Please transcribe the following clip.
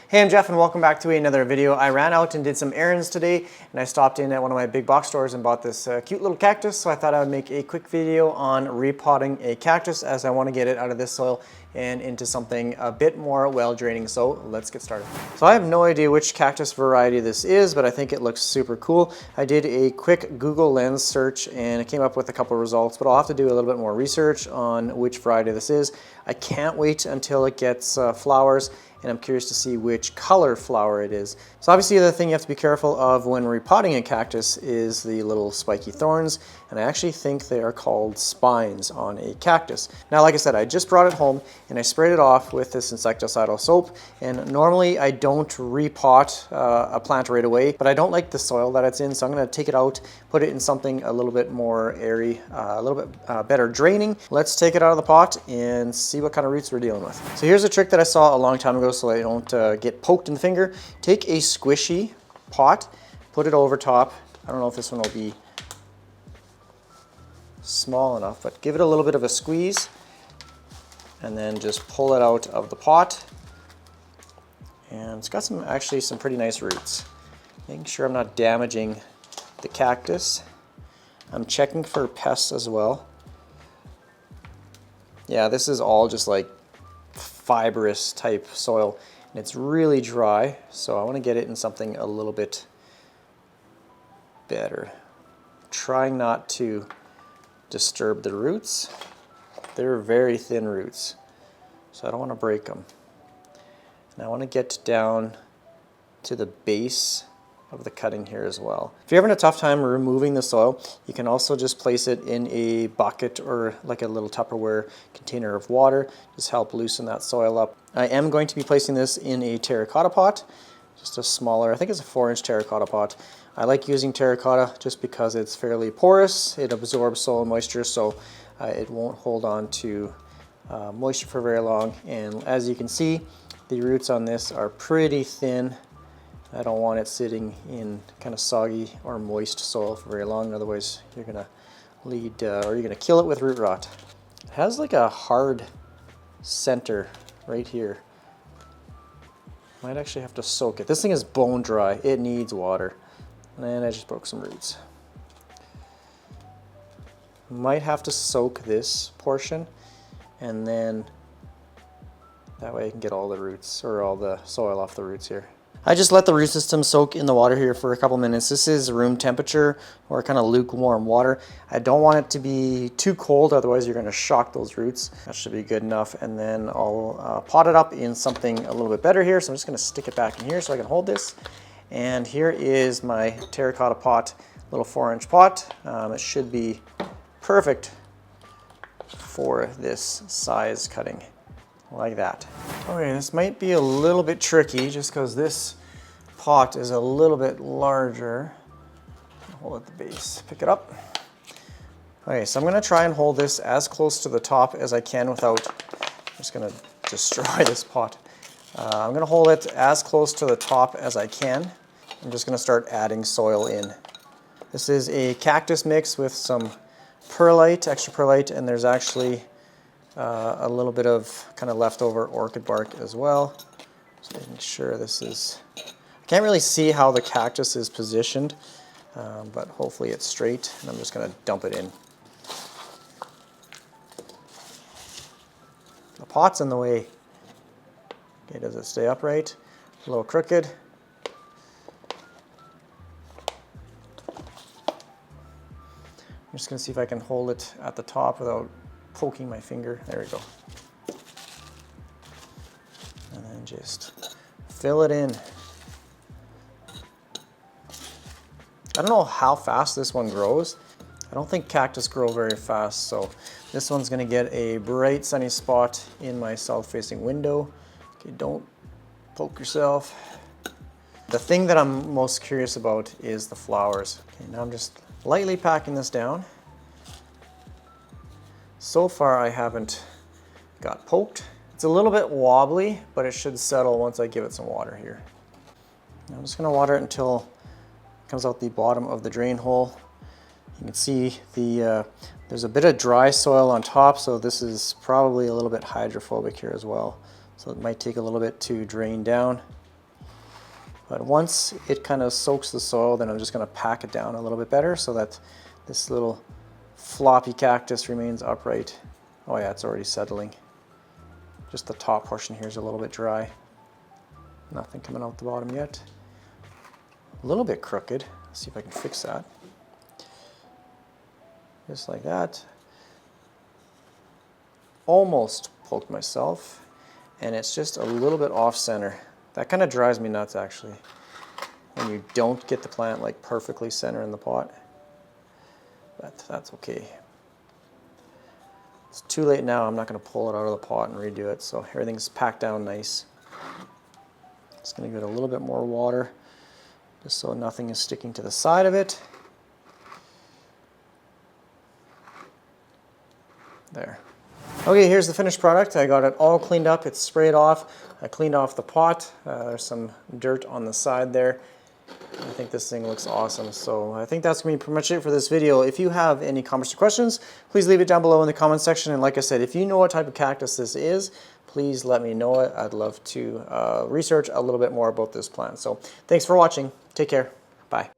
Hey, I'm Jeff and welcome back to another video. I ran out and did some errands today and I stopped in at one of my big box stores and bought this cute little cactus, so I thought I would make a quick video on repotting a cactus as I want to get it out of this soil and into something a bit more well draining. So let's get started. So I have no idea which cactus variety this is, but I think it looks super cool. I did a quick Google Lens search and it came up with a couple results, but I'll have to do a little bit more research on which variety this is. I can't wait until it gets flowers, and I'm curious to see which color flower it is. So obviously the thing you have to be careful of when repotting a cactus is the little spiky thorns, and I actually think they are called spines on a cactus. Now, like I said, I just brought it home and I sprayed it off with this insecticidal soap, and normally I don't repot a plant right away, but I don't like the soil that it's in, so I'm going to take it out, put it in something a little bit more airy, a little bit better draining. Let's take it out of the pot and see what kind of roots we're dealing with. So here's a trick that I saw a long time ago so I don't get poked in the finger. Take a squishy pot, put it over top. I don't know if this one will be small enough, but give it a little bit of a squeeze and then just pull it out of the pot. And it's got actually some pretty nice roots. Making sure I'm not damaging the cactus. I'm checking for pests as well. Yeah, this is all just like fibrous type soil and it's really dry, so I want to get it in something a little bit better. Trying not to disturb the roots. They're very thin roots, so I don't want to break them. And I want to get down to the base of the cutting here as well. If you're having a tough time removing the soil, you can also just place it in a bucket or like a little Tupperware container of water. Just help loosen that soil up. I am going to be placing this in a terracotta pot, just a smaller, I think it's a 4-inch terracotta pot. I like using terracotta just because it's fairly porous. It absorbs soil moisture, so it won't hold on to moisture for very long. And as you can see, the roots on this are pretty thin. I don't want it sitting in kind of soggy or moist soil for very long, otherwise you're going to lead or you're going to kill it with root rot. It has like a hard center right here. Might actually have to soak it. This thing is bone dry. It needs water. And I just broke some roots. Might have to soak this portion, and then that way I can get all the roots or all the soil off the roots here. I just let the root system soak in the water here for a couple minutes. This is room temperature or kind of lukewarm water. I don't want it to be too cold, otherwise you're going to shock those roots. That should be good enough. And then I'll pot it up in something a little bit better here. So I'm just going to stick it back in here so I can hold this. And here is my terracotta pot, little 4-inch pot. It should be perfect for this size cutting. Like that. Okay, this might be a little bit tricky just because this pot is a little bit larger. Hold at the base, pick it up. Okay, so I'm going to try and hold this as close to the top as I can without, I'm just going to destroy this pot. I'm going to hold it as close to the top as I can. I'm just going to start adding soil in. This is a cactus mix with some perlite, extra perlite, and there's actually a little bit of kind of leftover orchid bark as well. So making sure this is, I can't really see how the cactus is positioned, but hopefully it's straight, and I'm just going to dump it in. The pot's in the way. Okay, does it stay upright? A little crooked. I'm just going to see if I can hold it at the top without poking my finger. There we go. And then just fill it in. I don't know how fast this one grows. I don't think cactus grow very fast, so this one's going to get a bright sunny spot in my south-facing window. Okay, don't poke yourself. The thing that I'm most curious about is the flowers. Okay, now I'm just lightly packing this down. So far I haven't got poked. It's a little bit wobbly, but it should settle once I give it some water here. I'm just going to water it until it comes out the bottom of the drain hole. You can see there's a bit of dry soil on top, so this is probably a little bit hydrophobic here as well. So it might take a little bit to drain down. But once it kind of soaks the soil, then I'm just going to pack it down a little bit better so that this little floppy cactus remains upright. Oh yeah, it's already settling. Just the top portion here is a little bit dry. Nothing coming out the bottom yet. A little bit crooked. Let's see if I can fix that. Just like that. Almost poked myself, and it's just a little bit off center. That kind of drives me nuts actually, when you don't get the plant like perfectly center in the pot. But that's okay. It's too late now. I'm not going to pull it out of the pot and redo it, so everything's packed down nice. Just going to give it a little bit more water, just so nothing is sticking to the side of it. There. Okay, here's the finished product. I got it all cleaned up. It's sprayed off. I cleaned off the pot. There's some dirt on the side there. I think this thing looks awesome. So I think that's going to be pretty much it for this video. If you have any comments or questions, please leave it down below in the comment section. And like I said, if you know what type of cactus this is, please let me know it. I'd love to research a little bit more about this plant. So thanks for watching. Take care. Bye.